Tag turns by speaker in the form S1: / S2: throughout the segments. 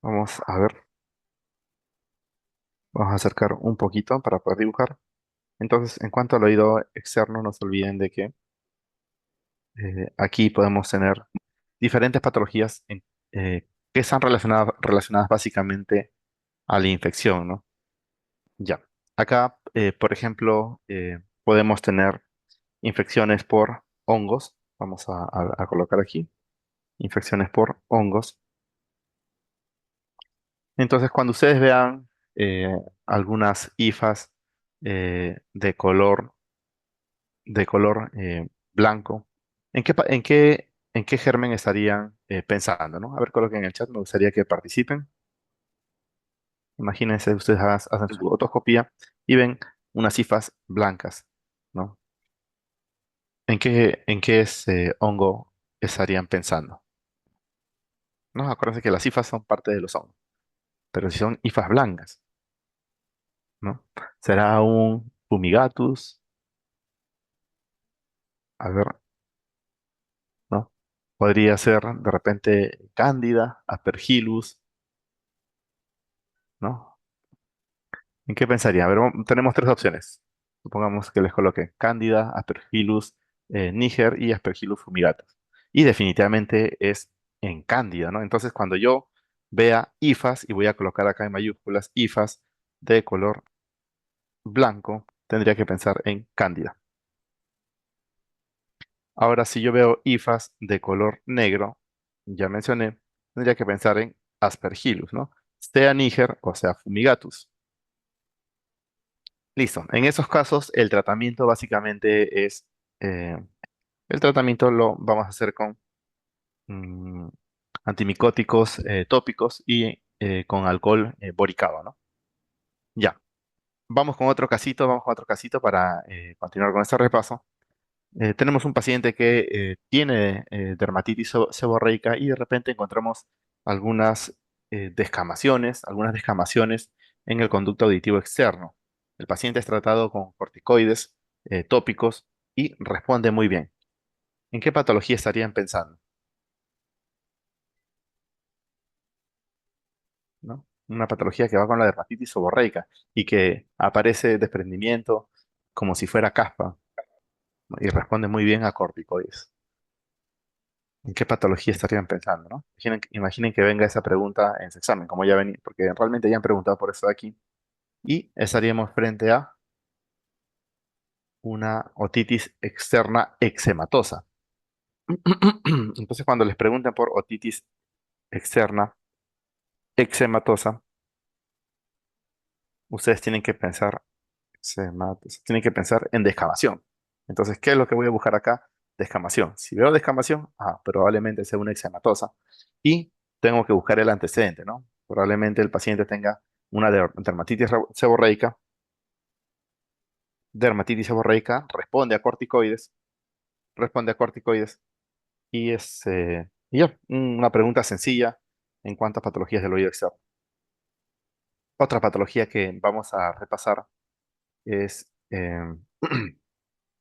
S1: Vamos a ver, vamos a acercar un poquito para poder dibujar. Entonces, en cuanto al oído externo, no se olviden de que aquí podemos tener diferentes patologías que están relacionadas básicamente a la infección, ¿no? Ya. Acá, por ejemplo, podemos tener infecciones por hongos. Vamos a colocar aquí, infecciones por hongos. Entonces, cuando ustedes vean algunas hifas de color blanco, ¿en qué germen estarían pensando, ¿no? A ver, coloquen en el chat, me gustaría que participen. Imagínense, ustedes hacen su otoscopía y ven unas hifas blancas, ¿no? ¿En qué hongo estarían pensando? No, acuérdense que las hifas son parte de los hongos, pero si son hifas blancas, ¿no? ¿Será un fumigatus? A ver, ¿no? Podría ser de repente Cándida, Aspergillus, ¿no? ¿En qué pensaría? A ver, tenemos tres opciones. Supongamos que les coloque Cándida, Aspergillus niger y Aspergillus fumigatus. Y definitivamente es en Cándida, ¿no? Entonces, cuando yo vea hifas, y voy a colocar acá en mayúsculas hifas de color blanco, tendría que pensar en Cándida. Ahora, si yo veo hifas de color negro, ya mencioné, tendría que pensar en Aspergillus, ¿no? Sea niger o sea fumigatus. Listo. En esos casos, el tratamiento básicamente eh, el tratamiento lo vamos a hacer con mm, antimicóticos tópicos y con alcohol boricado, ¿no? Ya. Vamos con otro casito para continuar con este repaso. Tenemos un paciente que tiene dermatitis seborreica y de repente encontramos algunas algunas descamaciones en el conducto auditivo externo. El paciente es tratado con corticoides tópicos y responde muy bien. ¿En qué patología estarían pensando? ¿No? Una patología que va con la dermatitis seborreica y que aparece desprendimiento como si fuera caspa, ¿no? Y responde muy bien a corticoides. ¿En qué patología estarían pensando, no? Imaginen que venga esa pregunta en su examen, como ya venía, porque realmente ya han preguntado por eso de aquí, y estaríamos frente a una otitis externa eczematosa. Entonces, cuando les pregunten por otitis externa eczematosa, ustedes tienen que pensar en descamación. Entonces, ¿qué es lo que voy a buscar acá? Descamación. Si veo descamación, probablemente sea una eczematosa. Y tengo que buscar el antecedente, ¿no? Probablemente el paciente tenga una dermatitis seborreica. Dermatitis seborreica responde a corticoides. Y ya, una pregunta sencilla en cuanto a patologías del oído externo. Otra patología que vamos a repasar es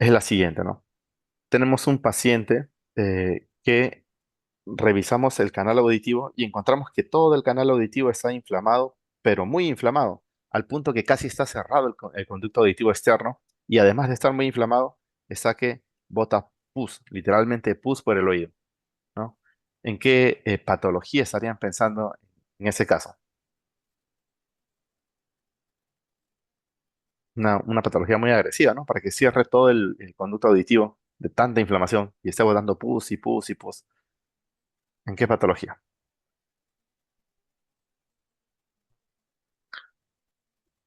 S1: la siguiente, ¿no? Tenemos un paciente que revisamos el canal auditivo y encontramos que todo el canal auditivo está inflamado, pero muy inflamado, al punto que casi está cerrado el conducto auditivo externo y además de estar muy inflamado, está que bota pus, literalmente pus por el oído, ¿no? ¿En qué patología estarían pensando en ese caso? Una patología muy agresiva, ¿no? Para que cierre todo el conducto auditivo de tanta inflamación y esté botando pus y pus y pus. ¿En qué patología?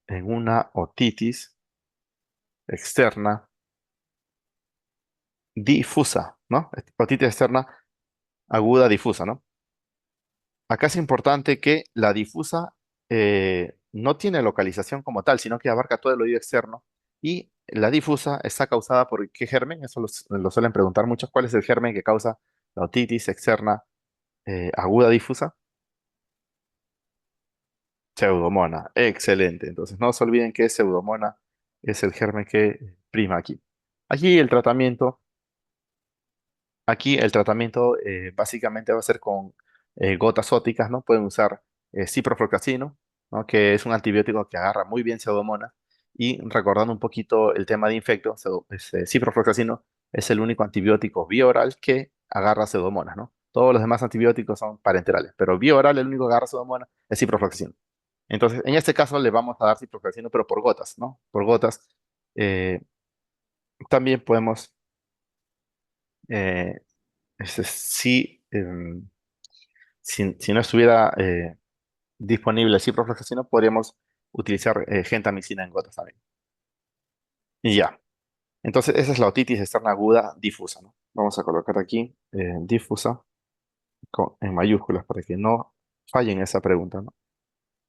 S1: En una otitis externa difusa, ¿no? Otitis externa aguda difusa, ¿no? Acá es importante que la difusa no tiene localización como tal, sino que abarca todo el oído externo. Y la difusa está causada por ¿qué germen? Eso lo suelen preguntar muchos. ¿Cuál es el germen que causa la otitis externa aguda difusa? Pseudomonas. Excelente. Entonces no se olviden que Pseudomonas es el germen que prima aquí. Aquí el tratamiento Aquí el tratamiento básicamente va a ser con gotas ópticas, ¿no? Pueden usar ciprofloxacino, ¿no? Que es un antibiótico que agarra muy bien Pseudomonas. Y recordando un poquito el tema de infecto, ciprofloxacino es el único antibiótico bioral que agarra Pseudomonas, ¿no? Todos los demás antibióticos son parenterales, pero bioral el único que agarra Pseudomonas es ciprofloxacino. Entonces, en este caso le vamos a dar ciprofloxacino, pero por gotas, ¿no? Por gotas. Eh, También podemos, eh, si, si no estuviera disponible el ciprofloxacino, podríamos utilizar gentamicina en gotas también. Y ya. Entonces, esa es la otitis externa aguda difusa, ¿no? Vamos a colocar aquí difusa en mayúsculas para que no fallen esa pregunta, ¿no?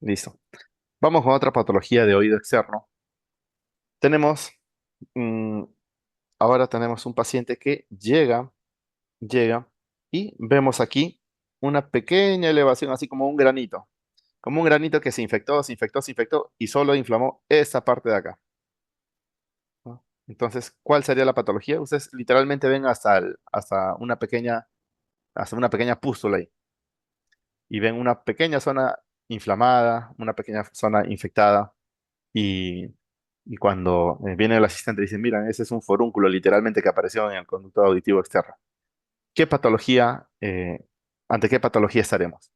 S1: Listo. Vamos con otra patología de oído externo. Tenemos, mm, ahora tenemos un paciente que llega y vemos aquí una pequeña elevación, así como un granito que se infectó, se infectó, se infectó y solo inflamó esta parte de acá, ¿no? Entonces, ¿cuál sería la patología? Ustedes literalmente ven hasta una pequeña pústula ahí y ven una pequeña zona inflamada, una pequeña zona infectada y, y cuando viene el asistente dice, miren, ese es un forúnculo literalmente que apareció en el conducto auditivo externo. ¿Qué patología, ante qué patología estaremos?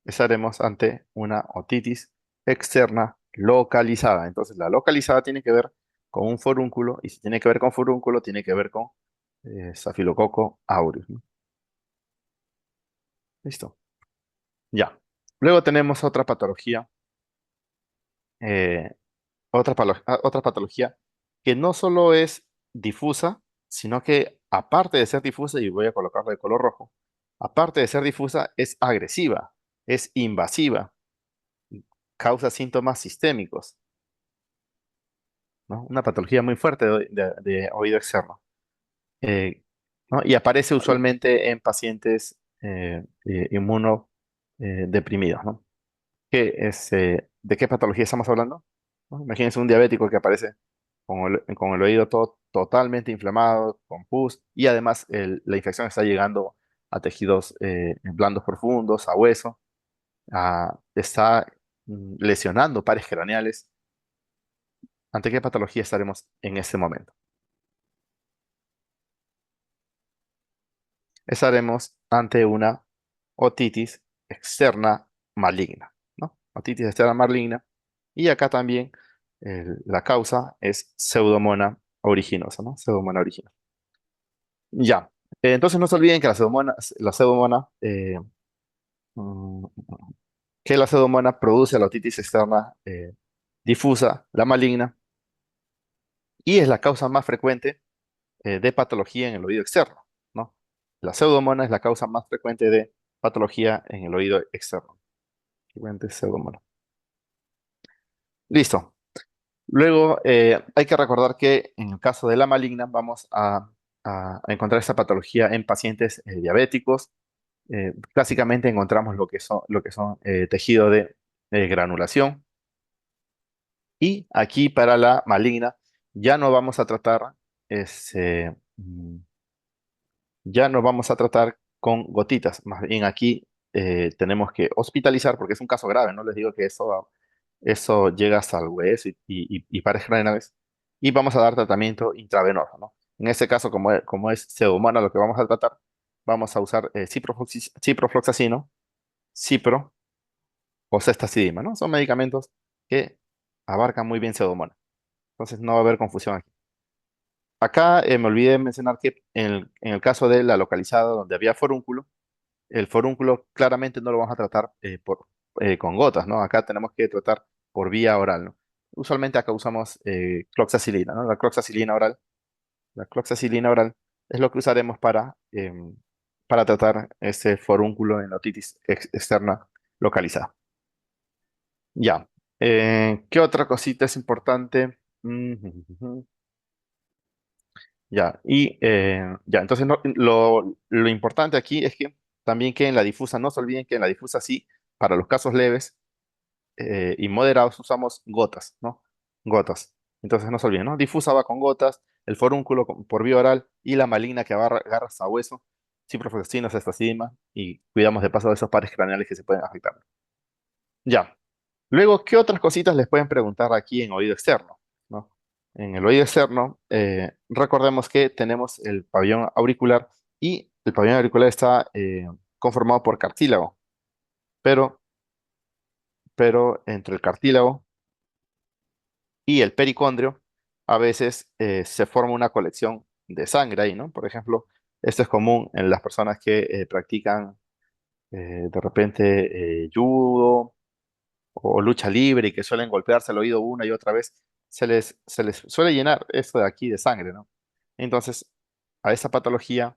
S1: Estaremos ante una otitis externa localizada. Entonces, la localizada tiene que ver con un forúnculo y si tiene que ver con forúnculo, tiene que ver con Staphylococcus aureus, ¿no? Listo. Ya. Luego tenemos eh, otra patología que no solo es difusa, sino que aparte de ser difusa, y voy a colocarla de color rojo, aparte de ser difusa, es agresiva, es invasiva, causa síntomas sistémicos, ¿no? Una patología muy fuerte de oído externo. Eh, ¿No? Y aparece usualmente en pacientes inmunodeprimidos, ¿no? ¿De qué patología estamos hablando? ¿No? Imagínense un diabético que aparece con el oído todo totalmente inflamado, con pus, y además la infección está llegando a tejidos blandos profundos, a hueso, está lesionando pares craneales. ¿Ante qué patología estaremos en ese momento? Estaremos ante una otitis externa maligna, ¿no? Otitis externa maligna. Y acá también la causa es Pseudomonas aeruginosa, ¿no? Pseudomonas aeruginosa. Ya. Entonces no se olviden que mm, la pseudomonas produce la otitis externa difusa, la maligna, y es la causa más frecuente de patología en el oído externo, ¿no? La pseudomonas es la causa más frecuente de patología en el oído externo. Frecuente pseudomonas. Listo. Luego, hay que recordar que en el caso de la maligna vamos a encontrar esta patología en pacientes diabéticos. Clásicamente encontramos lo que son tejido de granulación. Y aquí para la maligna ya no vamos a tratar este, ya no vamos a tratar con gotitas. Más bien aquí tenemos que hospitalizar porque es un caso grave, ¿no? Les digo que eso llega hasta el hueso y pares renales. Y vamos a dar tratamiento intravenoso, ¿no? En este caso, como es pseudomonas lo que vamos a tratar, vamos a usar ciprofloxacino, cipro o ceftazidima, ¿no? Son medicamentos que abarcan muy bien pseudomonas. Entonces no va a haber confusión aquí. Acá me olvidé mencionar que en el caso de la localizada donde había forúnculo, el forúnculo claramente no lo vamos a tratar con gotas, ¿no? Acá tenemos que tratar por vía oral, ¿no? Usualmente acá usamos cloxacilina, ¿no? La cloxacilina oral es lo que usaremos para tratar ese forúnculo en la otitis externa localizada. Ya. ¿Qué otra cosita es importante? Ya, ya, entonces lo importante aquí es que también que en la difusa, no se olviden que en la difusa sí, para los casos leves y moderados usamos gotas, ¿no? Gotas. Entonces no se olviden, ¿no? Difusa va con gotas, el forúnculo por vía oral y la maligna que agarra hasta hueso, ciprofloxacina, cefazima y cuidamos de paso de esos pares craneales que se pueden afectar. Ya. Luego, ¿qué otras cositas les pueden preguntar aquí en oído externo? ¿No? En el oído externo, recordemos que tenemos el pabellón auricular y el pabellón auricular está conformado por cartílago, pero, pero entre el cartílago y el pericondrio a veces se forma una colección de sangre ahí, ¿no? Por ejemplo, esto es común en las personas que practican de repente judo o lucha libre y que suelen golpearse el oído una y otra vez, se les suele llenar esto de aquí de sangre, ¿no? Entonces, a esta patología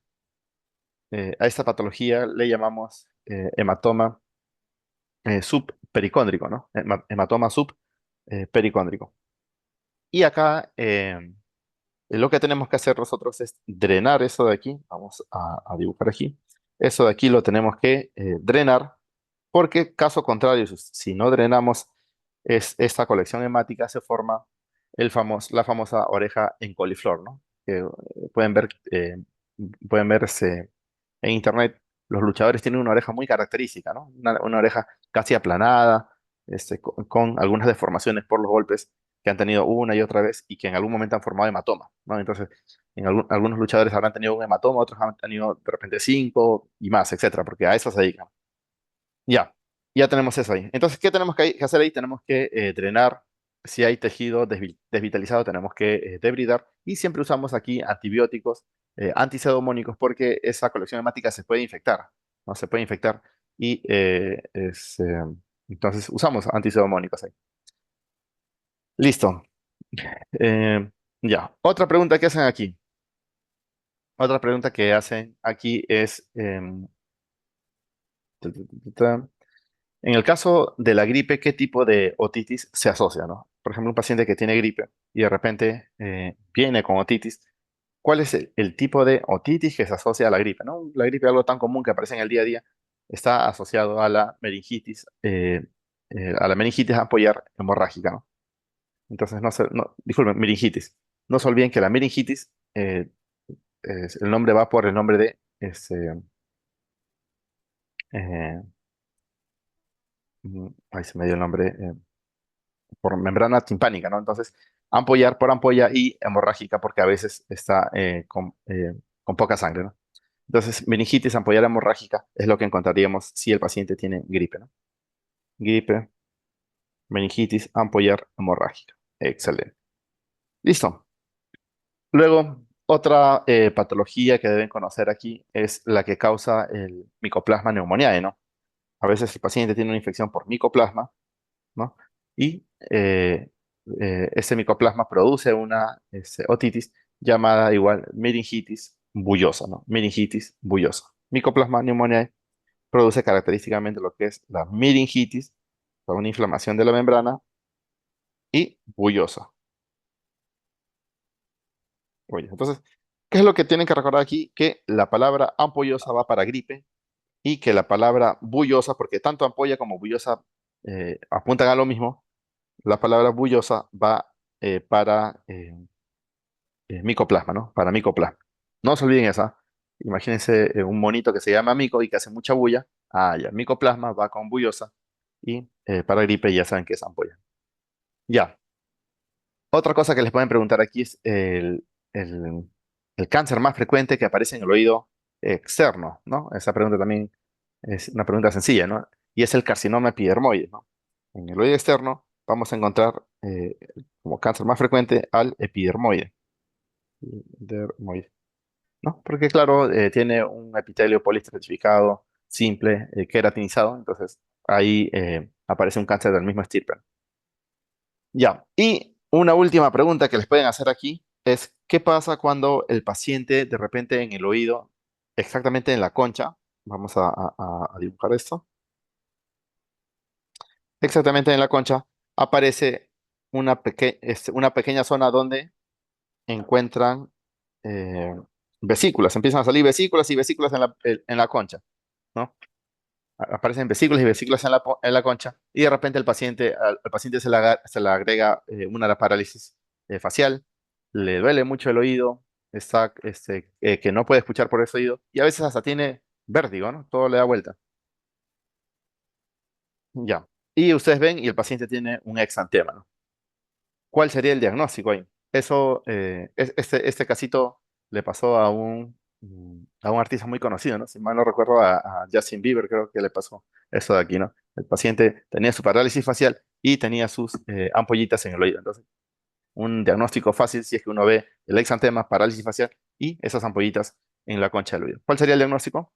S1: le llamamos hematoma subpericóndrico, ¿no? Hematoma subpericóndrico. Y acá lo que tenemos que hacer nosotros es drenar eso de aquí. Vamos a dibujar aquí. Eso de aquí lo tenemos que drenar porque caso contrario, si no drenamos esta colección hemática, se forma la famosa oreja en coliflor, ¿no? Que pueden verse en internet. Los luchadores tienen una oreja muy característica, ¿no? Una oreja casi aplanada, con algunas deformaciones por los golpes que han tenido una y otra vez y que en algún momento han formado hematoma, ¿no? Entonces, algunos luchadores habrán tenido un hematoma, otros han tenido de repente cinco y más, etcétera, porque a eso se dedican. Ya, ya tenemos eso ahí. Entonces, ¿qué tenemos que hacer ahí? Tenemos que drenar. Si hay tejido desvitalizado, tenemos que debridar. Y siempre usamos aquí antibióticos anticedomónicos porque esa colección hemática se puede infectar, ¿no? Se puede infectar. Y entonces usamos anticedomónicos ahí. Listo. Eh, ya. Otra pregunta que hacen aquí. Otra pregunta que hacen aquí es... ta, ta, ta, ta, En el caso de la gripe, ¿qué tipo de otitis se asocia, ¿no? Por ejemplo, un paciente que tiene gripe y de repente viene con otitis, ¿cuál es el tipo de otitis que se asocia a la gripe, ¿no? La gripe, algo tan común que aparece en el día a día, está asociado a la meningitis apoyar hemorrágica, ¿no? Entonces, disculpen, meningitis. No se olviden que la meningitis, el nombre va por el nombre de, eh, ahí se me dio el nombre, por membrana timpánica, ¿no? Entonces, ampollar por ampolla y hemorrágica porque a veces está con poca sangre, ¿no? Entonces, meningitis ampollar hemorrágica es lo que encontraríamos si el paciente tiene gripe, ¿no? Gripe, meningitis, ampollar hemorrágica. Excelente. Listo. Luego, otra patología que deben conocer aquí es la que causa el Mycoplasma pneumoniae, ¿no? A veces el paciente tiene una infección por micoplasma, ¿no? Y ese micoplasma produce una otitis llamada igual meningitis bullosa, ¿no? Meningitis bullosa. Micoplasma pneumoniae produce característicamente lo que es la meningitis, una inflamación de la membrana y bullosa. Oye, entonces, ¿qué es lo que tienen que recordar aquí? Que la palabra ampollosa va para gripe y que la palabra bullosa, porque tanto ampolla como bullosa apuntan a lo mismo, la palabra bullosa va para micoplasma, ¿no? Para micoplasma. No se olviden esa. Imagínense un monito que se llama mico y que hace mucha bulla. Ah, ya, micoplasma va con bullosa y para gripe ya saben que es ampolla. Ya. Otra cosa que les pueden preguntar aquí es el- el cáncer más frecuente que aparece en el oído externo, ¿no? Esa pregunta también es una pregunta sencilla, ¿no? Y es el carcinoma epidermoide, ¿no? En el oído externo vamos a encontrar como cáncer más frecuente al epidermoide. Epidermoide, ¿no? Porque claro, tiene un epitelio poliespecificado, simple, queratinizado, entonces ahí aparece un cáncer del mismo estirpe. Ya, y una última pregunta que les pueden hacer aquí es, ¿qué pasa cuando el paciente de repente en el oído, exactamente en la concha, vamos a dibujar esto, exactamente en la concha, aparece una pequeña zona donde encuentran eh, vesículas, empiezan a salir vesículas y vesículas en la concha, ¿no? Aparecen vesículas y vesículas en la concha y de repente al paciente se le agrega una parálisis facial, le duele mucho el oído, está, que no puede escuchar por ese oído y a veces hasta tiene vértigo, ¿no? Todo le da vuelta. Ya. Y ustedes ven y el paciente tiene un exantema, ¿no? ¿Cuál sería el diagnóstico ahí? Eso, este casito le pasó a un artista muy conocido, ¿no? Si mal no recuerdo, a Justin Bieber creo que le pasó eso de aquí, ¿no? El paciente tenía su parálisis facial y tenía sus ampollitas en el oído. Entonces, un diagnóstico fácil si es que uno ve el exantema, parálisis facial y esas ampollitas en la concha del oído. ¿Cuál sería el diagnóstico?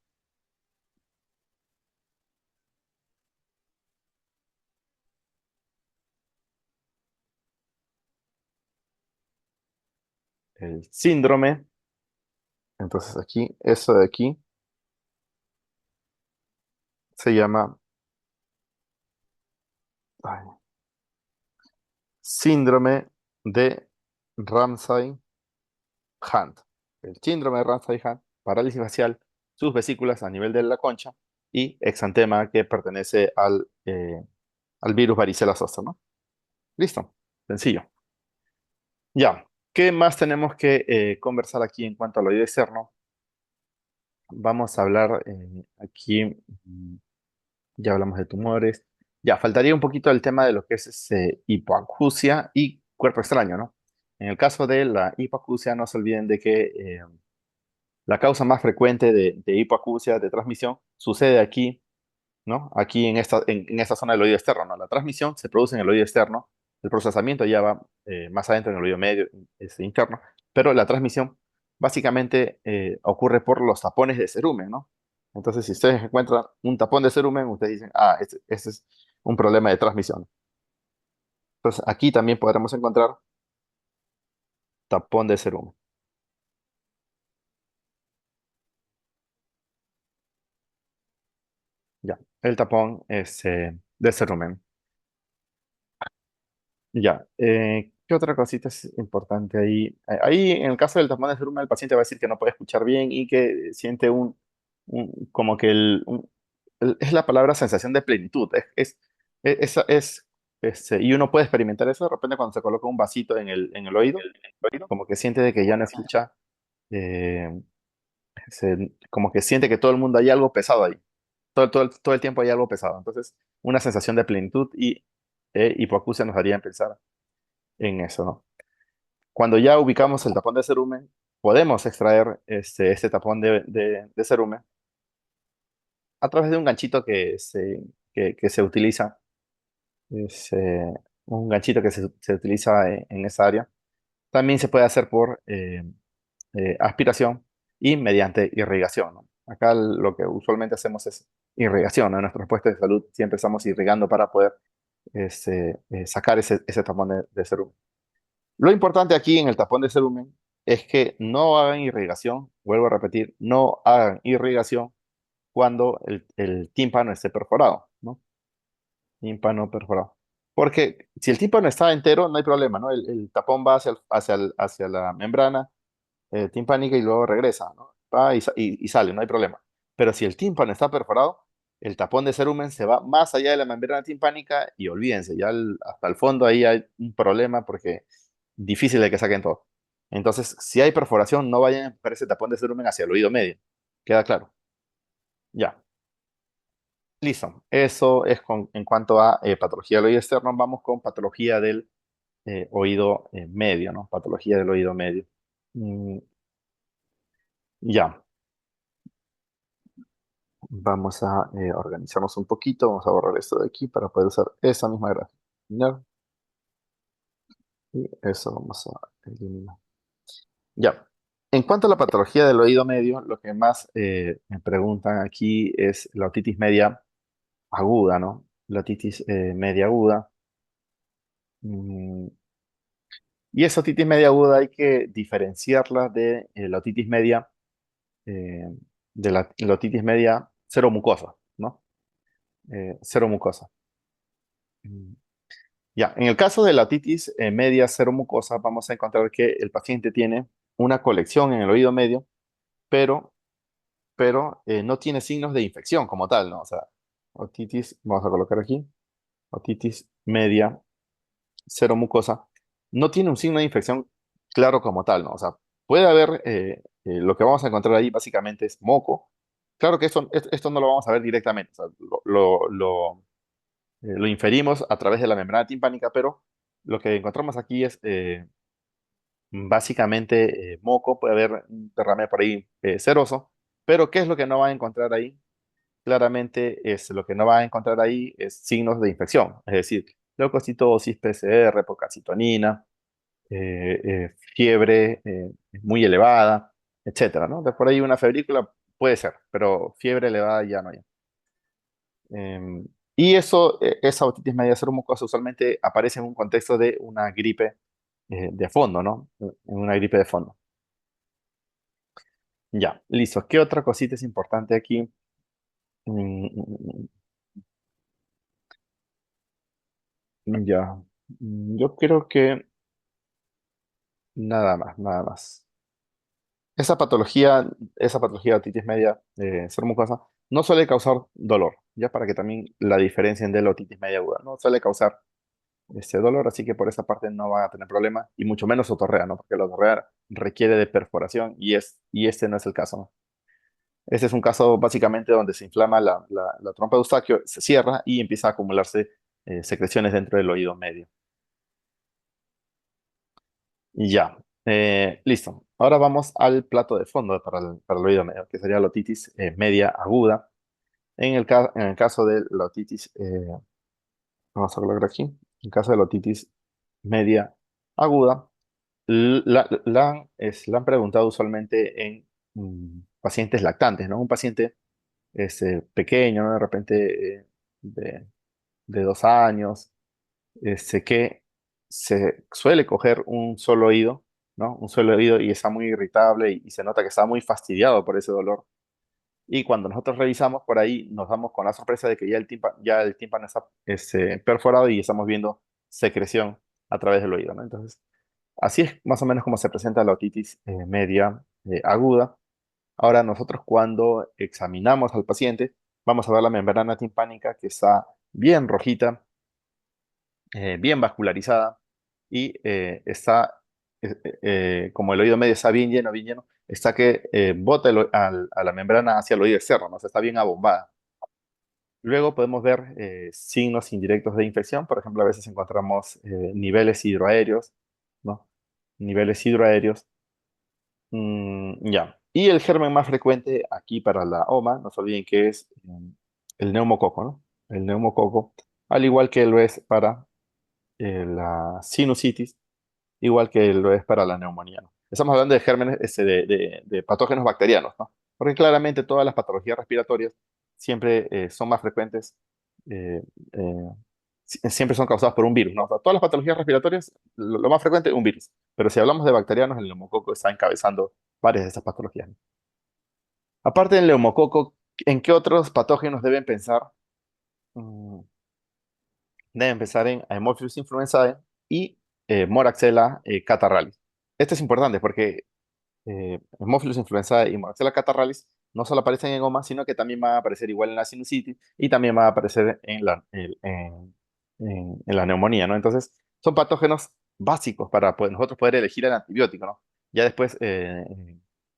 S1: El síndrome. Entonces, aquí, eso de aquí se llama ay, síndrome de Ramsay Hunt. El síndrome de Ramsay-Hunt, parálisis facial, sus vesículas a nivel de la concha y exantema que pertenece al virus varicela zoster, ¿no? Listo, sencillo. Ya, ¿qué más tenemos que conversar aquí en cuanto al oído externo? Vamos a hablar aquí, ya hablamos de tumores. Ya, faltaría un poquito el tema de lo que es hipoacusia y cuerpo extraño, ¿no? En el caso de la hipoacusia, no se olviden de que la causa más frecuente de hipoacusia de transmisión sucede aquí, ¿no? Aquí en esta zona del oído externo, ¿no? La transmisión se produce en el oído externo, el procesamiento ya va más adentro en el oído medio, interno, pero la transmisión básicamente ocurre por los tapones de cerumen, ¿no? Entonces, si ustedes encuentran un tapón de cerumen, ustedes dicen, ah, este es un problema de transmisión. Entonces, aquí también podremos encontrar tapón de cerumen. Ya, el tapón es de cerumen. Ya, ¿qué otra cosita es importante ahí? Ahí, en el caso del tapón de cerumen, el paciente va a decir que no puede escuchar bien y que siente como que es la palabra sensación de plenitud. Y uno puede experimentar eso de repente cuando se coloca un vasito en el oído, como que siente de que ya no escucha, eh, como que siente que todo el mundo hay algo pesado ahí. Todo el tiempo hay algo pesado. Entonces, una sensación de plenitud y hipoacusia nos haría pensar en eso, ¿no? Cuando ya ubicamos el tapón de cerumen, podemos extraer este tapón de cerumen a través de un ganchito que se utiliza, es, un ganchito que se utiliza en esa área. También se puede hacer por aspiración y mediante irrigación, ¿no? Acá lo que usualmente hacemos es irrigación, ¿no? En nuestros puestos de salud siempre estamos irrigando para poder sacar ese tapón de cerumen. Lo importante aquí en el tapón de cerumen es que no hagan irrigación, vuelvo a repetir, no hagan irrigación cuando el tímpano esté perforado, ¿no? Tímpano perforado. Porque si el tímpano está entero, no hay problema, ¿no? El tapón va hacia la membrana timpánica y luego regresa, ¿no? Va y sale, no hay problema. Pero si el tímpano está perforado, el tapón de cerumen se va más allá de la membrana timpánica y olvídense, ya hasta el fondo ahí hay un problema porque difícil de que saquen todo. Entonces, si hay perforación, no vayan a empujar ese tapón de cerumen hacia el oído medio. ¿Queda claro? Ya, listo. Eso es en cuanto a patología del oído externo. Vamos con patología del oído medio, ¿no? Patología del oído medio. Mm, ya. Vamos a organizarnos un poquito, vamos a borrar esto de aquí para poder usar esa misma gráfica. ¿Ya? Y eso vamos a eliminar. Ya. En cuanto a la patología del oído medio, lo que más me preguntan aquí es la otitis media aguda, ¿no? La otitis media aguda. Mm, y esa otitis media aguda hay que diferenciarla de la otitis media, eh, la otitis media cero mucosa, ¿no? Cero mucosa. Mm. Ya, en el caso de la otitis media cero mucosa, vamos a encontrar que el paciente tiene una colección en el oído medio, pero, pero no tiene signos de infección como tal, ¿no? O sea, otitis, vamos a colocar aquí, otitis media cero mucosa. no tiene un signo de infección claro como tal, ¿no? O sea, puede haber, lo que vamos a encontrar ahí básicamente es moco. Claro que esto no lo vamos a ver directamente, o sea, lo inferimos a través de la membrana timpánica, pero lo que encontramos aquí es básicamente moco, puede haber un derrame por ahí seroso, pero ¿qué es lo que no va a encontrar ahí? Claramente lo que no va a encontrar ahí es signos de infección, es decir, leucocitosis, PCR, procalcitonina, fiebre muy elevada, etcétera, ¿no? De por ahí una febrícula puede ser, pero fiebre elevada ya no hay. Y esa otitis media mucosa usualmente aparece en un contexto de una gripe de fondo, ¿no? En una gripe de fondo. Ya, listo. ¿Qué otra cosita es importante aquí? Mm, ya. Yo creo que nada más, nada más. Esa patología de otitis media mucosa no suele causar dolor, ya para que también la diferencien de la otitis media aguda, no suele causar este dolor, así que por esa parte no van a tener problema, y mucho menos otorrea, ¿no? Porque la otorrea requiere de perforación y este no es el caso, ¿no? Este es un caso básicamente donde se inflama la trompa de Eustaquio, se cierra y empieza a acumularse secreciones dentro del oído medio. Y ya, listo. Ahora vamos al plato de fondo para el oído medio, que sería la otitis media aguda. En el caso de la otitis, vamos a colocar aquí, en el caso de la otitis media aguda, la han preguntado usualmente en pacientes lactantes, ¿no? Un paciente pequeño, ¿no? De repente de 2 años, que se suele coger un solo oído, ¿no? Un solo oído y está muy irritable y se nota que está muy fastidiado por ese dolor. Y cuando nosotros revisamos por ahí, nos damos con la sorpresa de que ya el tímpano está perforado y estamos viendo secreción a través del oído, ¿no? Entonces, así es más o menos como se presenta la otitis media aguda. Ahora nosotros cuando examinamos al paciente, vamos a ver la membrana timpánica que está bien rojita, bien vascularizada y como el oído medio está bien lleno, está que bota a la membrana hacia el oído externo, ¿no? O sea, está bien abombada. Luego podemos ver signos indirectos de infección, por ejemplo, a veces encontramos niveles hidroaéreos, ¿no? Niveles hidroaéreos. Ya. Y el germen más frecuente aquí para la OMA, no se olviden que es el neumococo, ¿no? El neumococo, al igual que lo es para la sinusitis, igual que lo es para la neumonía, ¿no? Estamos hablando de gérmenes, de patógenos bacterianos, ¿no? Porque claramente todas las patologías respiratorias siempre son más frecuentes, eh, eh, siempre son causadas por un virus, ¿no? O sea, todas las patologías respiratorias, lo más frecuente es un virus. Pero si hablamos de bacterianos, el neumococo está encabezando varias de estas patologías, ¿no? Aparte del neumococo, ¿en qué otros patógenos deben pensar? Mm, Deben pensar en Haemophilus influenzae y Moraxella catarrhalis. Esto es importante porque Haemophilus influenzae y Moraxella catarrhalis no solo aparecen en goma, sino que también van a aparecer igual en la sinusitis y también van a aparecer en la neumonía, ¿no? Entonces, son patógenos básicos para nosotros poder elegir el antibiótico, ¿no? Ya después, de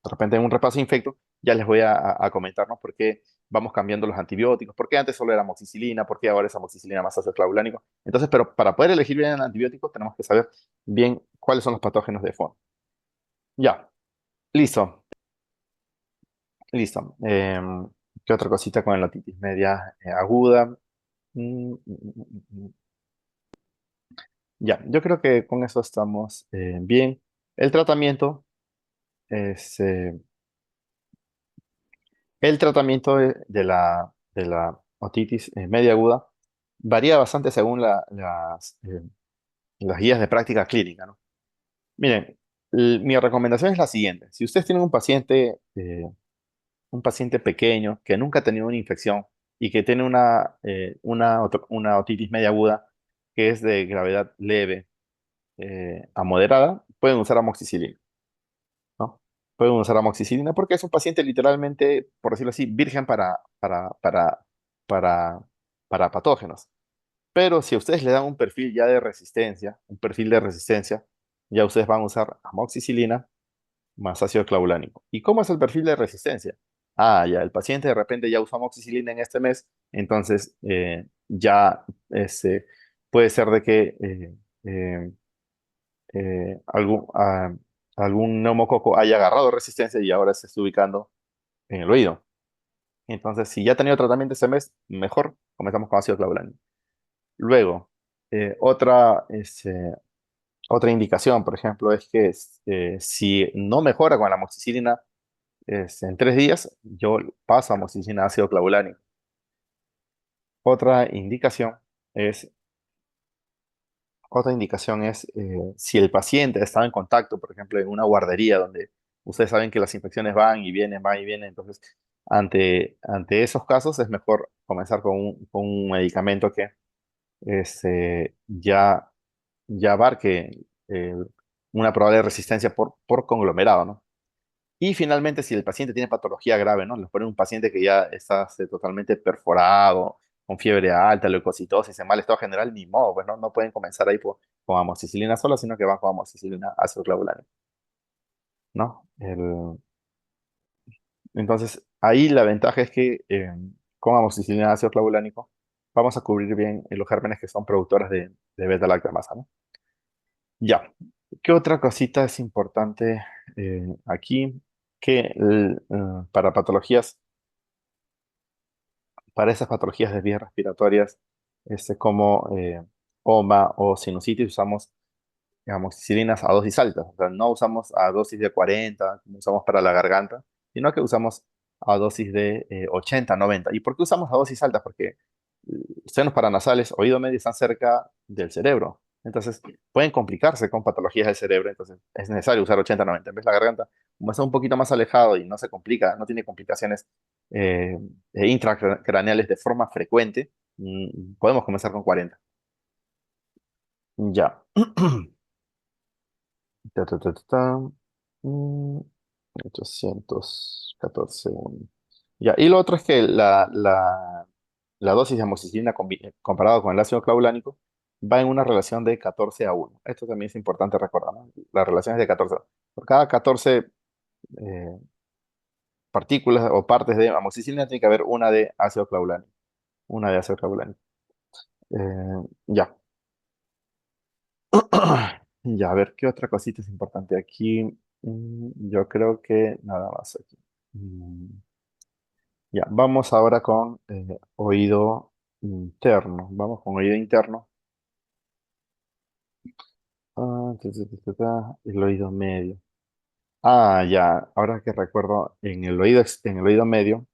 S1: repente en un repaso de infecto, ya les voy a comentar, ¿no? Por qué vamos cambiando los antibióticos, por qué antes solo era amoxicilina, por qué ahora es amoxicilina más ácido clavulánico. Entonces, pero para poder elegir bien el antibiótico, tenemos que saber bien cuáles son los patógenos de fondo. Ya, listo. Listo. ¿Qué otra cosita con la otitis media aguda? Mm. Ya, yo creo que con eso estamos bien. El tratamiento es el tratamiento de la otitis media aguda varía bastante según las guías de práctica clínica, ¿no? Miren, mi recomendación es la siguiente. Si ustedes tienen un paciente pequeño que nunca ha tenido una infección y que tiene una otitis media aguda que es de gravedad leve a moderada, pueden usar amoxicilina, ¿no? Pueden usar amoxicilina porque es un paciente literalmente, por decirlo así, virgen para, para patógenos. Pero si a ustedes le dan un perfil ya de resistencia, un perfil de resistencia, ya ustedes van a usar amoxicilina más ácido clavulánico. ¿Y cómo es el perfil de resistencia? Ah, ya, el paciente de repente ya usó amoxicilina en este mes, entonces ya puede ser de que eh, algún neumococo haya agarrado resistencia y ahora se está ubicando en el oído. Entonces, si ya ha tenido tratamiento ese mes, mejor comenzamos con ácido clavulánico. Luego, otra indicación, por ejemplo, es que si no mejora con la amoxicilina en 3 días, yo paso a amoxicilina ácido clavulánico. Otra indicación es, si el paciente ha estado en contacto, por ejemplo, en una guardería donde ustedes saben que las infecciones van y vienen, entonces ante esos casos es mejor comenzar con un medicamento que ya abarque eh, una probable resistencia por conglomerado, ¿no? Y finalmente, si el paciente tiene patología grave, ¿no? Les ponen un paciente que ya está totalmente perforado, con fiebre alta, leucocitosis, en mal estado general, ni modo, pues no pueden comenzar ahí con amoxicilina sola, sino que van con amoxicilina ácido clavulánico, ¿no? Entonces, ahí la ventaja es que con amoxicilina ácido clavulánico vamos a cubrir bien los gérmenes que son productores de beta-lactamasa, ¿no? Ya. ¿Qué otra cosita es importante aquí? Para para esas patologías de vías respiratorias, como OMA o sinusitis, usamos amoxicilinas a dosis altas. O sea, no usamos a dosis de 40, como usamos para la garganta, sino que usamos a dosis de 80, 90. ¿Y por qué usamos a dosis altas? Porque senos paranasales, oído medio, están cerca del cerebro. Entonces, pueden complicarse con patologías del cerebro. Entonces, es necesario usar 80, 90. En vez de la garganta, como está un poquito más alejado y no se complica, no tiene complicaciones eh, intracraneales de forma frecuente, podemos comenzar con 40. Ya. Ta, ta, ta, ta, ta. Mm, 814. Ya, y lo otro es que la dosis de amoxicilina comparado con el ácido clavulánico va en una relación de 14:1. Esto también es importante recordar, ¿no? La relación es de 14. Por cada 14 eh, partículas o partes de amoxicilina tiene que haber una de ácido clavulánico. Una de ácido clavulánico. Ya. Ya, a ver, ¿qué otra cosita es importante aquí? Yo creo que nada más aquí. Mm, Ya, vamos ahora con oído interno. Vamos con oído interno. El oído medio. Ah, ya, ahora que recuerdo, en el oído medio,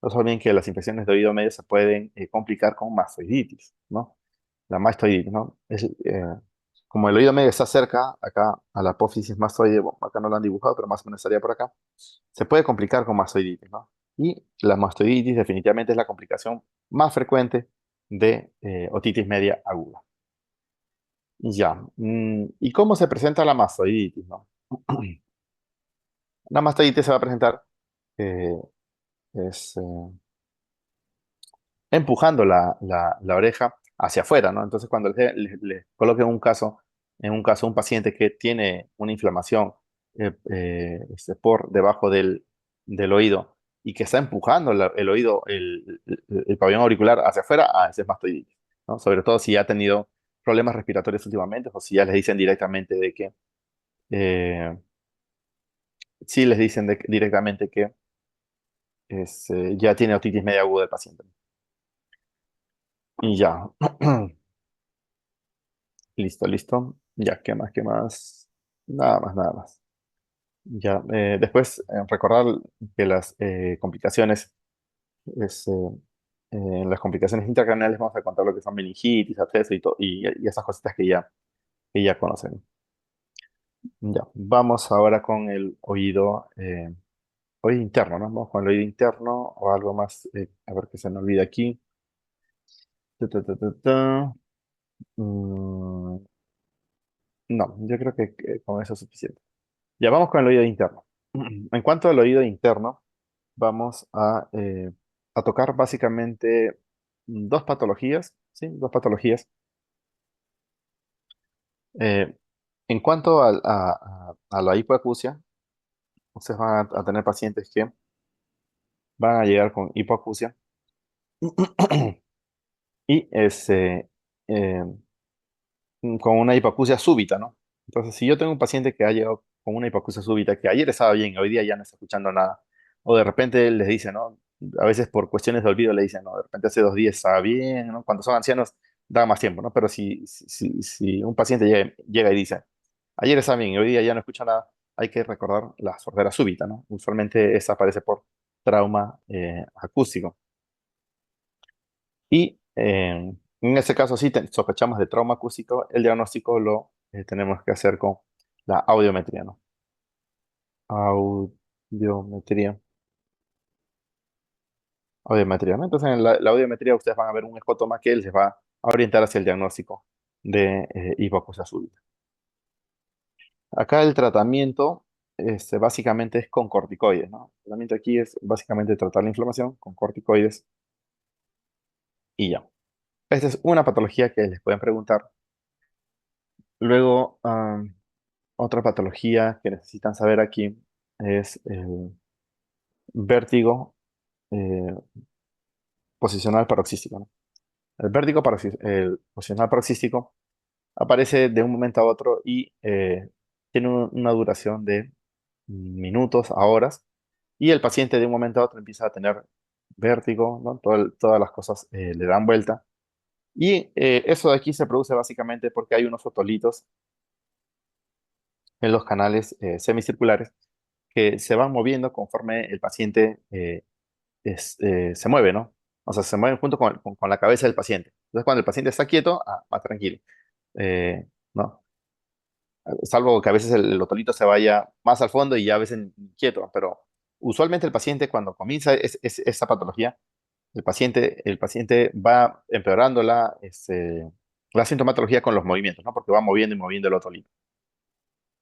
S1: no saben que las infecciones de oído medio se pueden complicar con mastoiditis, ¿no? La mastoiditis, ¿no? Como el oído medio está cerca, acá, a la apófisis mastoide, bueno, acá no lo han dibujado, pero más o menos estaría por acá, se puede complicar con mastoiditis, ¿no? Y la mastoiditis definitivamente es la complicación más frecuente de otitis media aguda. Ya, ¿y cómo se presenta la mastoiditis, no? La mastoiditis se va a presentar eh, es, empujando la oreja hacia afuera, ¿no? Entonces, cuando le coloquen en un caso, un paciente que tiene una inflamación por debajo del oído y que está empujando el oído, el pabellón auricular hacia afuera, ese es mastoiditis, ¿no? Sobre todo si ya ha tenido problemas respiratorios últimamente o si ya les dicen directamente de que, eh, sí les dicen directamente que ya tiene otitis media aguda el paciente. Y ya. Listo, listo. Ya, ¿qué más? ¿Qué más? Nada más, nada más. Ya, después recordar que las complicaciones intracraneales vamos a contar lo que son meningitis, absceso y esas cositas que ya conocen. Ya, vamos ahora con el oído interno, ¿no? Vamos con el oído interno o algo más, a ver qué se me olvida aquí. Ta, ta, ta, ta, ta. Mm, no, yo creo que con eso es suficiente. Ya vamos con el oído interno. En cuanto al oído interno, vamos a tocar básicamente dos patologías ¿sí? Dos patologías. Eh, en cuanto a la hipoacusia, ustedes van a tener pacientes que van a llegar con hipoacusia y eh, con una hipoacusia súbita, ¿no? Entonces, si yo tengo un paciente que ha llegado con una hipoacusia súbita, que ayer estaba bien, hoy día ya no está escuchando nada, o de repente les dice, ¿no? A veces por cuestiones de olvido le dicen, no, de repente hace 2 días estaba bien, ¿no? Cuando son ancianos da más tiempo, ¿no? Pero si un paciente llega y dice, ayer estaba bien y hoy día ya no escucha nada, hay que recordar la sordera súbita, ¿no? Usualmente esa aparece por trauma acústico. Y en ese caso, sí sospechamos de trauma acústico, el diagnóstico lo tenemos que hacer con la audiometría, ¿no? Audiometría. Audiometría, ¿no? Entonces, en la audiometría ustedes van a ver un escotoma que les va a orientar hacia el diagnóstico de hipoacusia súbita. Acá el tratamiento básicamente es con corticoides, ¿no? El tratamiento aquí es básicamente tratar la inflamación con corticoides y ya. Esta es una patología que les pueden preguntar. Luego, otra patología que necesitan saber aquí es el vértigo eh, posicional paroxístico, ¿no? El posicional paroxístico aparece de un momento a otro y tiene una duración de minutos a horas y el paciente de un momento a otro empieza a tener vértigo, ¿no? Todas las cosas le dan vuelta y eso de aquí se produce básicamente porque hay unos otolitos en los canales semicirculares que se van moviendo conforme el paciente se mueve, ¿no? O sea, se mueven junto con la cabeza del paciente. Entonces, cuando el paciente está quieto, más tranquilo. ¿No? Salvo que a veces el otolito se vaya más al fondo y ya a veces quieto, pero usualmente el paciente cuando comienza esa patología, el paciente va empeorando la sintomatología con los movimientos, ¿no? Porque va moviendo y moviendo el otolito.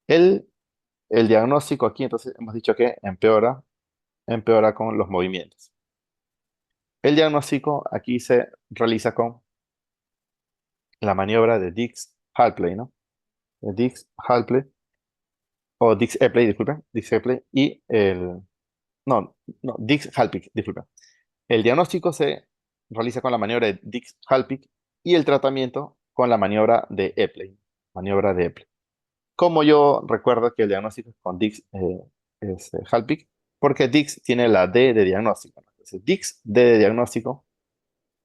S1: El, el diagnóstico aquí, entonces, hemos dicho que empeora con los movimientos. El diagnóstico aquí se realiza con la maniobra de Dix-Hallplay, ¿no? De Dix-Hallplay, o Dix-Epley, disculpen, Dix-Epley, no, no, Dix-Hallpike, disculpen. El diagnóstico se realiza con la maniobra de Dix-Hallpike y el tratamiento con la maniobra de Epley. Como yo recuerdo que el diagnóstico es con Dix-Hallpike, porque Dix tiene la D de diagnóstico, ¿no? Entonces, Dix, D de diagnóstico,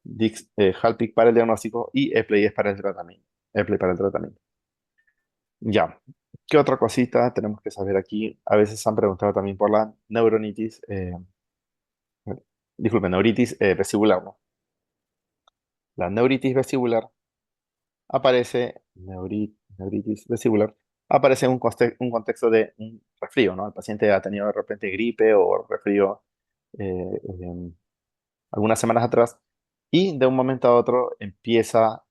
S1: Dix-Hallpike para el diagnóstico y Epley es para el tratamiento. Epley para el tratamiento. Ya. ¿Qué otra cosita tenemos que saber aquí? A veces han preguntado también por la neuronitis, disculpe, neuritis vestibular, ¿no? La neuritis vestibular neuritis vestibular, aparece en un contexto de un resfrío, ¿no? El paciente ha tenido de repente gripe o resfrío em, algunas semanas atrás y de un momento a otro empieza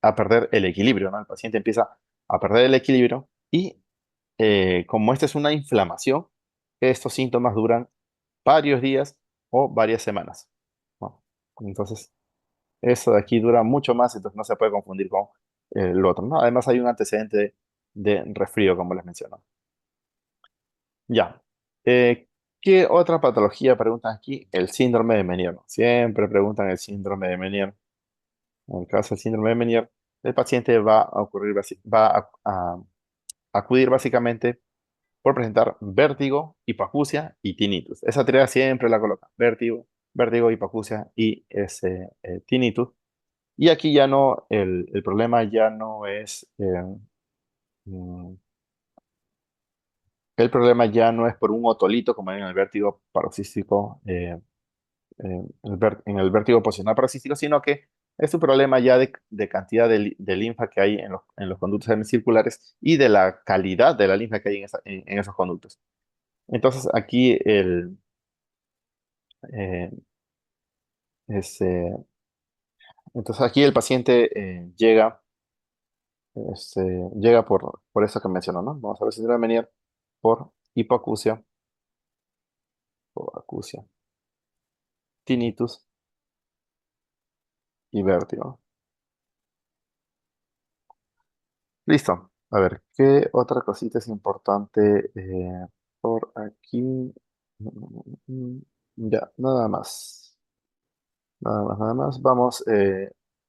S1: a perder el equilibrio, ¿no? El paciente empieza a perder el equilibrio y como esta es una inflamación, estos síntomas duran varios días o varias semanas, ¿no? Entonces, eso de aquí dura mucho más, entonces no se puede confundir con lo otro, ¿no? Además, hay un antecedente de resfrío, como les menciono. Ya. Eh, ¿Qué otra patología preguntan aquí? El síndrome de Meniere, ¿no? Siempre preguntan el síndrome de Meniere. En el caso del síndrome de Meniere, el paciente va a acudir básicamente por presentar vértigo, hipoacusia y tinnitus. Esa tarea siempre la coloca. Vértigo, hipoacusia y ese tinnitus. Y aquí ya no, el problema ya no es, mm, el problema ya no es por un otolito como en el vértigo paroxístico, en el vértigo posicional paroxístico, sino que es un problema ya de cantidad de linfa que hay en los conductos semicirculares y de la calidad de la linfa que hay en esos conductos. Entonces aquí eh, este, entonces aquí el paciente llega por eso que mencionó, ¿no? Vamos a ver si debe venir por hipoacusia, o acusia, tinnitus y vértigo. Listo. A ver, ¿qué otra cosita es importante por aquí? Ya, nada más. Nada más, nada más. Vamos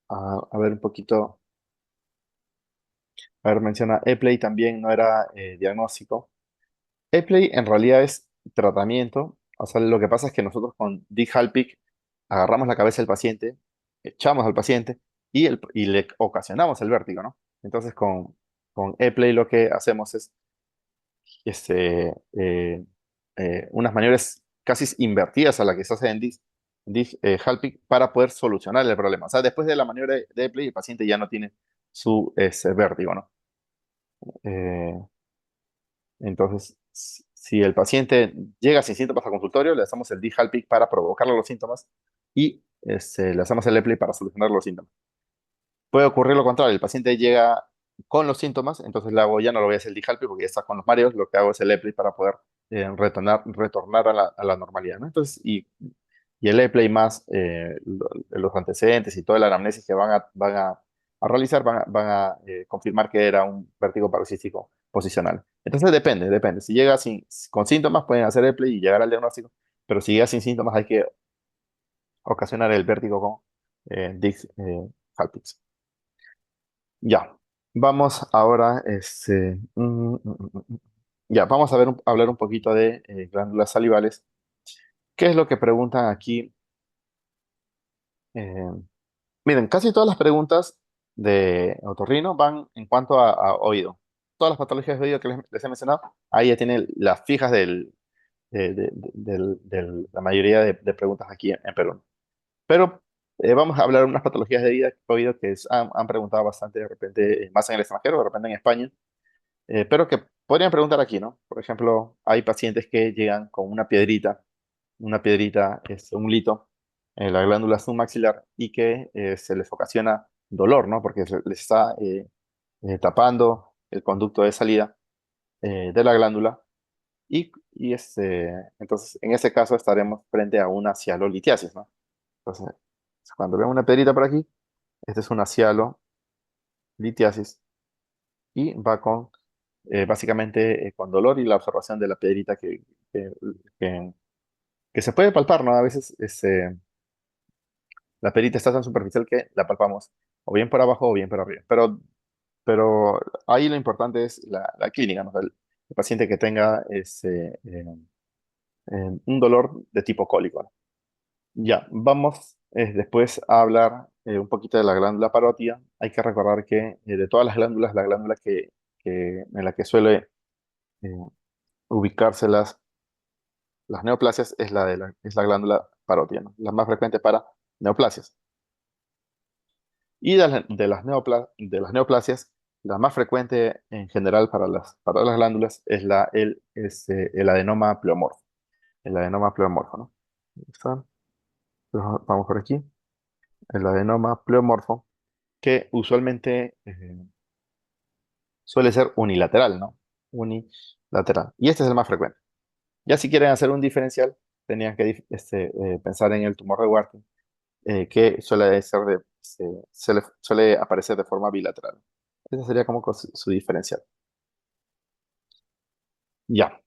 S1: a ver un poquito. A ver, menciona ePlay también no era diagnóstico. ePlay en realidad es tratamiento. O sea, lo que pasa es que nosotros con DIG-HALPIC agarramos la cabeza del paciente, echamos al paciente y le ocasionamos el vértigo, ¿no? Entonces con ePlay lo que hacemos es unas maniobras casi invertidas a la que se hace en DIG-HALPIC para poder solucionar el problema. O sea, después de la maniobra de ePlay, el paciente ya no tiene su ese vértigo, ¿no? Eh, Entonces, si el paciente llega sin síntomas al consultorio, le hacemos el D-HALPIC para provocarle los síntomas y le hacemos el EPLI para solucionar los síntomas. Puede ocurrir lo contrario, el paciente llega con los síntomas, entonces le hago, ya no lo voy a hacer el D-HALPIC porque ya está con los mareos, lo que hago es el EPLI para poder retornar a la normalidad, ¿no? Entonces, y el EPLI más los antecedentes y toda la anamnesis que a realizar van a confirmar que era un vértigo paroxístico posicional. Entonces depende. Si llega con síntomas pueden hacer EPLI y llegar al diagnóstico, pero si llega sin síntomas hay que ocasionar el vértigo con Dix Halpix. Ya, vamos ahora, ya, vamos a ver, hablar un poquito de glándulas salivales. ¿Qué es lo que preguntan aquí? Eh, Miren, casi todas las preguntas de otorrino van en cuanto a oído. Todas las patologías de oído que les he mencionado, ahí ya tienen las fijas la mayoría de preguntas aquí en Perú. Pero vamos a hablar de unas patologías de oído que han preguntado bastante de repente, más en el extranjero, de repente en España, pero que podrían preguntar aquí, ¿no? Por ejemplo, hay pacientes que llegan con una piedrita, es un lito en la glándula submaxilar y que se les ocasiona dolor, ¿no? Porque les está tapando el conducto de salida de la glándula entonces en ese caso estaremos frente a una cialolitiasis, ¿no? Entonces, cuando veo una piedrita por aquí, esta es una cialolitiasis y va con básicamente con dolor y la observación de la piedrita que, que- que se puede palpar, ¿no? A veces la perita está tan superficial que la palpamos o bien por abajo o bien por arriba. Pero ahí lo importante es la clínica, ¿no? O sea, el paciente que tenga un dolor de tipo cólico, ¿no? Ya, vamos después a hablar un poquito de la glándula parótida. Hay que recordar que de todas las glándulas, la glándula en la que suele eh, ubicarse las neoplasias es es la glándula parótida, ¿no? La más frecuente para neoplasias. Y de las neoplasias, la más frecuente en general para las glándulas es el adenoma pleomorfo. El adenoma pleomorfo, ¿no? Ahí está. Entonces, vamos por aquí. El adenoma pleomorfo, que usualmente suele ser unilateral, ¿no? Unilateral. Y este es el más frecuente. Ya si quieren hacer un diferencial, tenían que pensar en el tumor de Warthin, que suele aparecer de forma bilateral. Ese sería como su diferencial. Ya.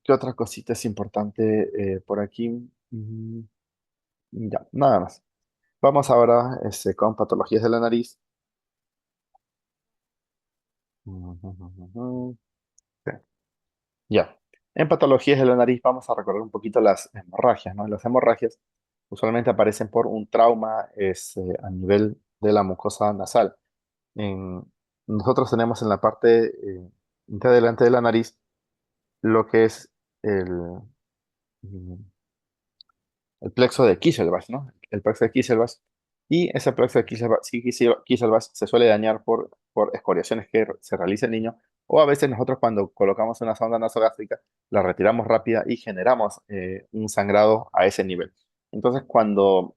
S1: ¿Qué otra cosita es importante por aquí? Mm, ya, nada más. Vamos ahora con patologías de la nariz. Ujú. Sí. Ya. En patologías de la nariz vamos a recordar un poquito las hemorragias, ¿no? Las hemorragias usualmente aparecen por un trauma a nivel de la mucosa nasal. En- Nosotros tenemos en la parte de adelante de la nariz lo que es el, mm, el plexo de Kisselbach, ¿no? El plexo de Kisselbach. Y ese plexo de Kisselbach, sí, Kisselbach se suele dañar por escoriaciones que se realiza el niño, o a veces nosotros cuando colocamos una sonda nasogástrica, la retiramos rápida y generamos un sangrado a ese nivel. Entonces, cuando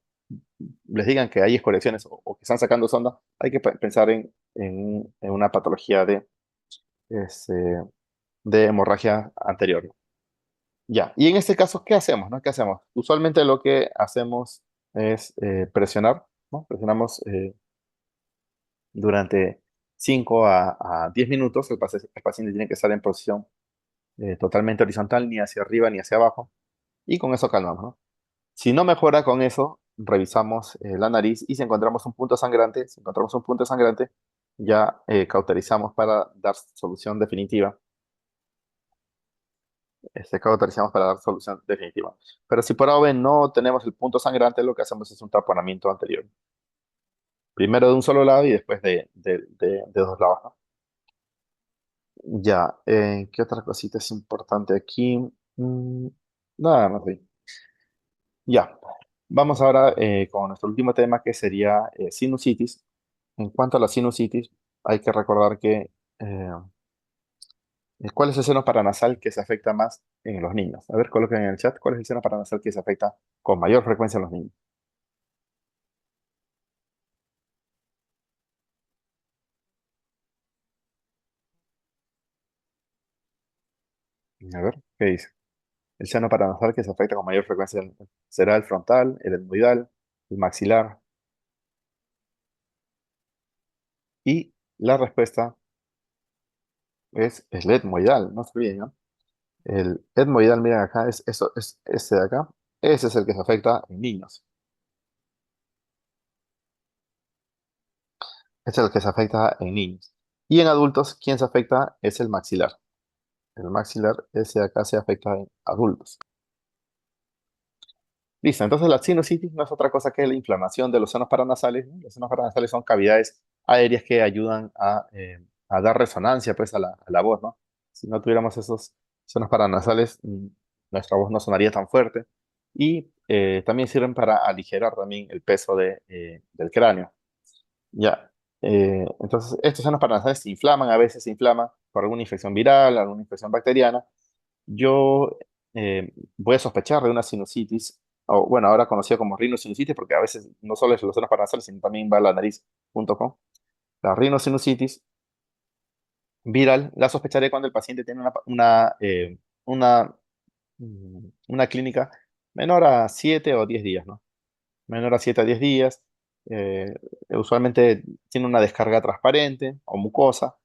S1: les digan que hay escoriaciones o que están sacando sonda, hay que pensar en una patología este, de hemorragia anterior. Ya, y en este caso, ¿qué hacemos, no? ¿Qué hacemos? Usualmente lo que hacemos es presionar, ¿no? Presionamos durante 5 a 10 minutos. El paciente tiene que estar en posición totalmente horizontal, ni hacia arriba ni hacia abajo, y con eso calmamos, ¿no? Si no mejora con eso, revisamos la nariz y si encontramos un punto sangrante, ya cauterizamos para dar solución definitiva. Cauterizamos para dar solución definitiva. Pero si por AOV no tenemos el punto sangrante, lo que hacemos es un taponamiento anterior. Primero de un solo lado y después de dos lados, ¿no? Ya, ¿qué otra cosita es importante aquí? Mm, nada más. Sí. Ya, vamos ahora con nuestro último tema que sería sinusitis. En cuanto a la sinusitis, hay que recordar que ¿cuál es el seno paranasal que se afecta más en los niños? A ver, coloquen en el chat cuál es el seno paranasal que se afecta con mayor frecuencia en los niños. A ver, ¿qué dice? El seno paranasal que se afecta con mayor frecuencia será el frontal, el etmoidal, el maxilar. Y la respuesta es el etmoidal, no se olviden, ¿no? El etmoidal, miren acá, es, eso, es este de acá. Ese es el que se afecta en niños. Este es el que se afecta en niños. Y en adultos, ¿quién se afecta? Es el maxilar. El maxilar, ese de acá se afecta en adultos. Listo, entonces la sinusitis no es otra cosa que la inflamación de los senos paranasales, ¿no? Los senos paranasales son cavidades aéreas que ayudan a dar resonancia pues, a la voz, ¿no? Si no tuviéramos esos senos paranasales, nuestra voz no sonaría tan fuerte. Y también sirven para aligerar también el peso del cráneo. Ya. Entonces, estos senos paranasales se inflaman, a veces se inflaman por alguna infección viral, alguna infección bacteriana. Yo voy a sospechar de una sinusitis, o bueno, ahora conocida como rinosinusitis, porque a veces no solo es los senos paranasales, sino también va a la nariz junto con la rinosinusitis viral. La sospecharé cuando el paciente tiene una, una clínica menor a 7 o 10 días, ¿no? Menor a 7 a 10 días. eh, Usualmente tiene una descarga transparente o mucosa.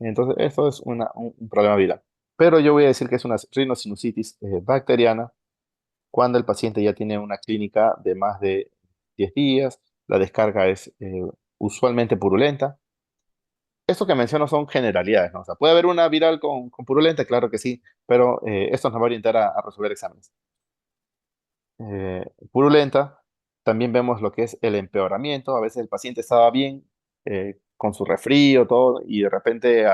S1: Entonces, eso es un problema viral. Pero yo voy a decir que es una rinosinusitis bacteriana cuando el paciente ya tiene una clínica de más de 10 días, la descarga es usualmente purulenta. Esto que menciono son generalidades, ¿no? O sea, puede haber una viral con purulenta, claro que sí, pero esto nos va a orientar a resolver exámenes. Purulenta, también vemos lo que es el empeoramiento. A veces el paciente estaba bien con su resfrío, todo, y de repente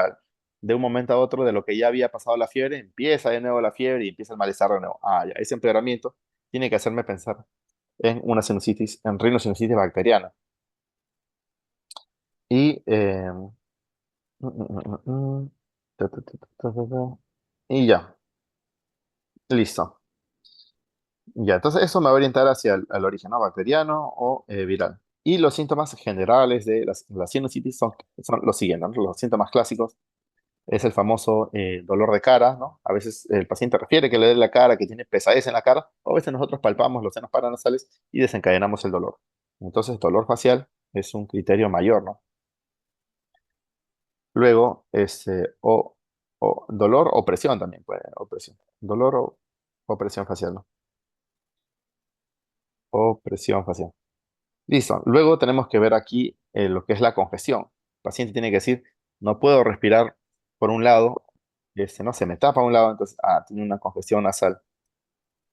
S1: de un momento a otro de lo que ya había pasado la fiebre, empieza de nuevo la fiebre y empieza el malestar de nuevo. Ah, ya, ese empeoramiento tiene que hacerme pensar en una sinusitis, en rinosinusitis bacteriana. Y, mm, mm, mm, mm, y ya, listo. Ya, entonces eso me va a orientar hacia el origen, ¿no? Bacteriano o viral. Y los síntomas generales de la sinusitis son los siguientes, ¿no? Los síntomas clásicos es el famoso dolor de cara, ¿no? A veces el paciente refiere que le duele la cara, que tiene pesadez en la cara, o a veces nosotros palpamos los senos paranasales y desencadenamos el dolor. Entonces, dolor facial es un criterio mayor, ¿no? Luego, o dolor o presión también puede, o presión. Dolor o presión facial, ¿no? O presión facial. Listo. Luego tenemos que ver aquí lo que es la congestión. El paciente tiene que decir, no puedo respirar por un lado, no se me tapa un lado, entonces, tiene una congestión nasal.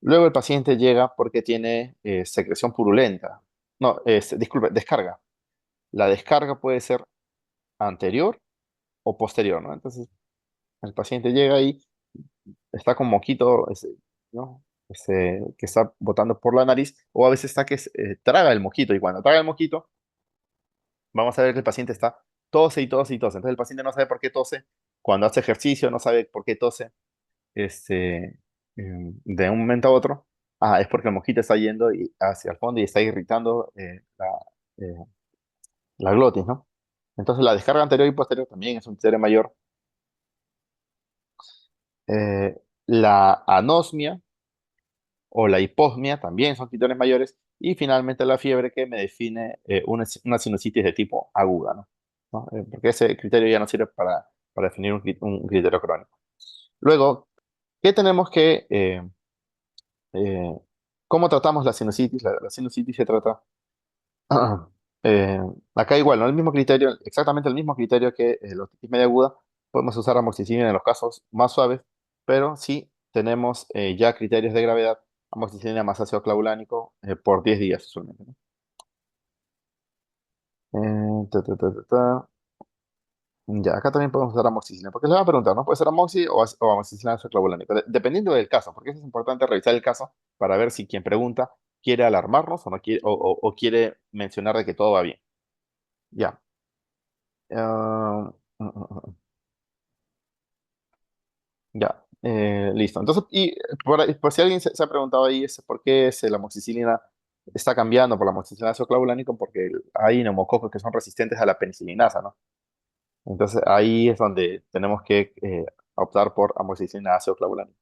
S1: Luego el paciente llega porque tiene secreción purulenta. No, disculpe, descarga. La descarga puede ser anterior o posterior, ¿no? Entonces, el paciente llega ahí, está con moquito, ¿no? Que está botando por la nariz, o a veces está que traga el moquito, y cuando traga el moquito, vamos a ver que el paciente está tose y tose y tose. Entonces el paciente no sabe por qué tose. Cuando hace ejercicio no sabe por qué tose. De un momento a otro. Es porque el mosquito está yendo hacia el fondo y está irritando eh, la glotis, ¿no? Entonces la descarga anterior y posterior también es un criterio mayor. La anosmia o la hiposmia también son criterios mayores. Y finalmente la fiebre que me define una sinusitis de tipo aguda, ¿no? ¿No? Porque ese criterio ya no sirve para definir un criterio crónico. Luego, ¿qué tenemos eh, cómo tratamos la sinusitis? La sinusitis se trata eh, acá igual, ¿no? El mismo criterio, exactamente el mismo criterio que la otitis media aguda. Podemos usar amoxicilina en los casos más suaves, pero si tenemos ya criterios de gravedad, amoxicilina más ácido clavulánico por 10 días usualmente, ¿no? Ya, acá también podemos usar amoxicilina, porque le van a preguntar, ¿no? Puede ser amoxi o amoxicilina ácido clavulánico, dependiendo del caso, porque eso es importante revisar el caso para ver si quien pregunta quiere alarmarnos o no quiere, o quiere mencionar de que todo va bien. Ya. Ah, ya, listo. Entonces, y por si alguien se ha preguntado ahí, es por qué la amoxicilina está cambiando por la amoxicilina ácido clavulánico, porque hay neumococos que son resistentes a la penicilinasa, ¿no? Entonces, ahí es donde tenemos que optar por amoxicilina ácido clavulánico.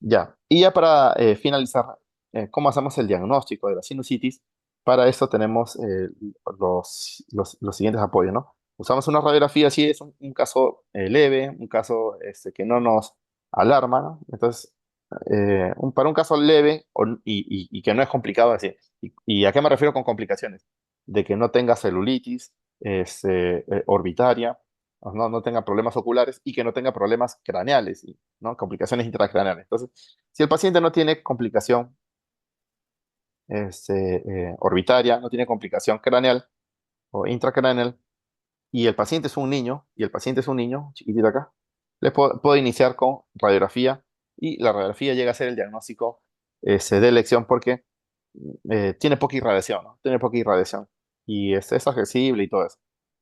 S1: Ya, y ya para finalizar, ¿cómo hacemos el diagnóstico de la sinusitis? Para eso tenemos los siguientes apoyos, ¿no? Usamos una radiografía si es un caso leve, un caso que no nos alarma, ¿no? Entonces, para un caso leve y que no es complicado, así. ¿Y a qué me refiero con complicaciones? De que no tenga celulitis orbitaria, no tenga problemas oculares y que no tenga problemas craneales, ¿no? Complicaciones intracraneales. Entonces, si el paciente no tiene complicación orbitaria, no tiene complicación craneal o intracraneal, y el paciente es un niño, chiquitito acá, puedo iniciar con radiografía y la radiografía llega a ser el diagnóstico de elección porque tiene poca irradiación, ¿no? Tiene poca irradiación y es accesible y todo eso,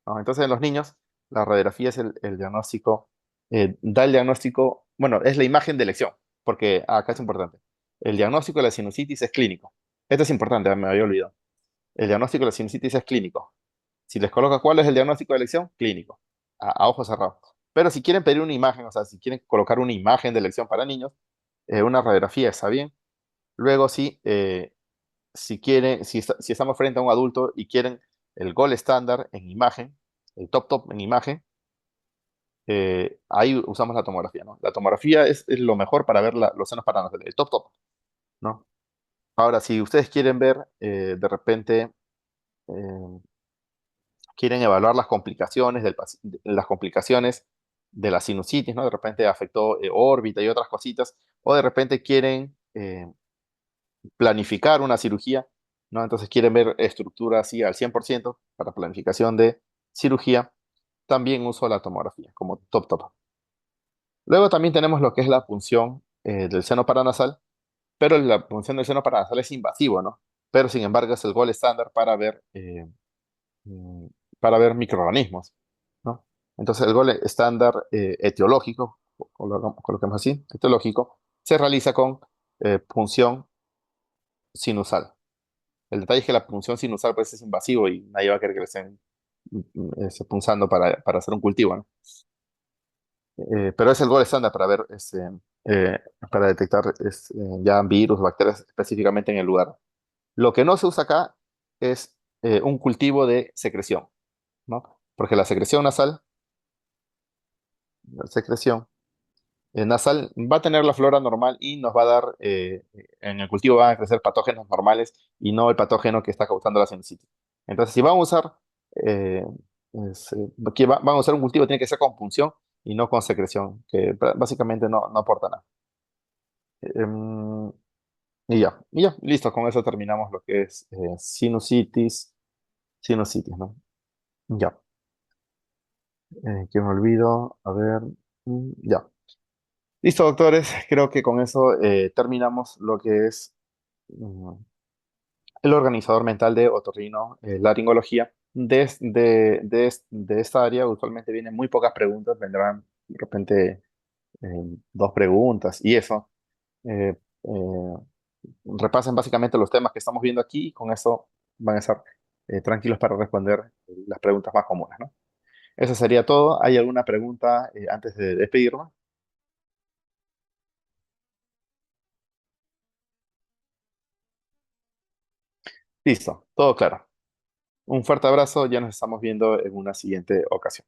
S1: ¿no? Entonces en los niños la radiografía es el diagnóstico, da el diagnóstico, bueno, es la imagen de elección, porque acá es importante. El diagnóstico de la sinusitis es clínico. Esto es importante, me había olvidado. El diagnóstico de la sinusitis es clínico. Si les coloca cuál es el diagnóstico de elección, clínico, a ojos cerrados. Pero si quieren pedir una imagen, o sea, si quieren colocar una imagen de elección para niños, una radiografía está bien. Luego, si quieren, si estamos frente a un adulto y quieren el gold estándar en imagen, el top en imagen, ahí usamos la tomografía, ¿no? La tomografía es lo mejor para ver los senos paranasales, el top, ¿no? Ahora, si ustedes quieren ver de repente eh, quieren evaluar las complicaciones las complicaciones de la sinusitis, ¿no? De repente afectó órbita y otras cositas, o de repente quieren planificar una cirugía, ¿no? Entonces quieren ver estructura así al 100% para planificación de cirugía, también uso la tomografía como top. Luego también tenemos lo que es la punción del seno paranasal, pero la punción del seno paranasal es invasivo, ¿no? Pero sin embargo es el gold estándar mm, para ver microorganismos, ¿no? Entonces el gol estándar etiológico, coloquemos así, etiológico, se realiza con punción sinusal. El detalle es que la punción sinusal pues, es invasivo y nadie va a querer que le estén punzando para hacer un cultivo, ¿no? Pero es el gol estándar para ver, eh, para detectar ya virus, bacterias específicamente en el lugar. Lo que no se usa acá es un cultivo de secreción, ¿no? Porque la secreción nasal va a tener la flora normal y nos va a dar, en el cultivo van a crecer patógenos normales y no el patógeno que está causando la sinusitis. Entonces, si vamos a usar, eh, van a usar un cultivo, tiene que ser con punción y no con secreción, que básicamente no aporta nada. Em, y ya, listo, con eso terminamos lo que es sinusitis, ¿no? Ya, que me olvido, a ver, ya. Listo, doctores. Creo que con eso terminamos lo que es mm, el organizador mental de otorrino laringología. De esta área usualmente vienen muy pocas preguntas, vendrán de repente dos preguntas y eso. Eh, eh, Repasen básicamente los temas que estamos viendo aquí y con eso van a estar tranquilos para responder las preguntas más comunes, ¿no? Eso sería todo. ¿Hay alguna pregunta antes de despedirnos? Listo, todo claro. Un fuerte abrazo, ya nos estamos viendo en una siguiente ocasión.